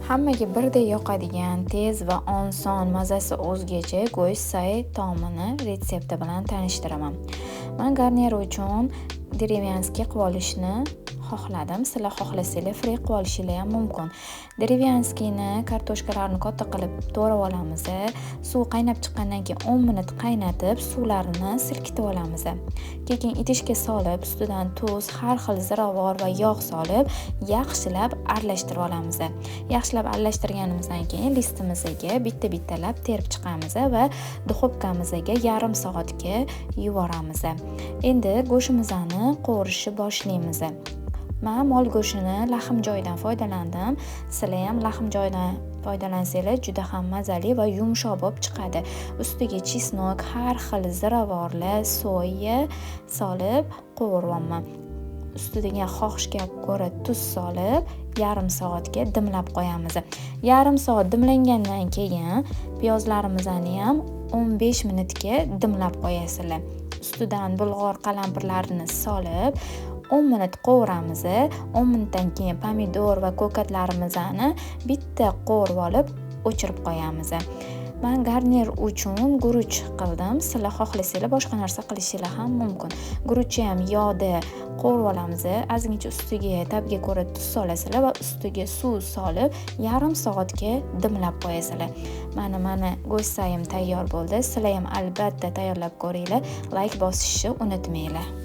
Hammaga birdek yoqadigan, tez va oson, mazasi o'zgacha go'sht say taomini retsepti bilan tanishtiraman. Men garnir uchun derevyanskiy qilib olishni xohladim. Sizlar xohlasanglar fri qilib olishingiz ham mumkin. Derevyanskiyni kartoshkalarni katta qilib to'g'rab olamiz. Suv qaynab chiqqandan keyin 10 minut qaynatib, suvlarini silkitib olamiz. Keyin idishga solib, ustidan tuz, har xil ziravor va yog' solib, yaxshilab aralashtirib olamiz. Yaxshilab aralashtirganimizdan keyin listimizga bitta-bittalab terib chiqamiz va duxovkamizga yarim soatga yuboramiz. Endi go'shtimizni qovurishni boshlaymiz. Men mol go'shtini lahm joyidan foydalandim. Sizlar ham lahm joyidan foydalansanglar juda ham mazali va yumshoq bo'lib chiqadi. Ustiga chesnok, har xil ziravorlar, soya solib qovuryapman. Ustiga xohishga ko'ra tuz solib, yarim soatga dimlab qo'yamiz. Yarim soat dimlangandan keyin piyozlarimizni ham 15 minutga dimlab qo'yasizlar. Ustidan bulg'or qalampirlarini solib 10 minut qovuramiz. 10 minutdan keyin pomidor va ko'katlarimizni bitta qovurib olib, o'chirib qo'yamiz. Men garnir uchun guruch qildim. Sizlar xohlasanglar boshqa narsa qilishingiz ham mumkin. Guruchni ham yog'da qovurib olamiz. Ozgincha ustiga tabga ko'ra tuz solasizlar va ustiga suv solib, yarim soatga dimlab qo'yasizlar. Mana go'sht sayim tayyor bo'ldi. Sizlar ham albatta tayyorlab ko'ringlar. Like bosishni unutmanglar.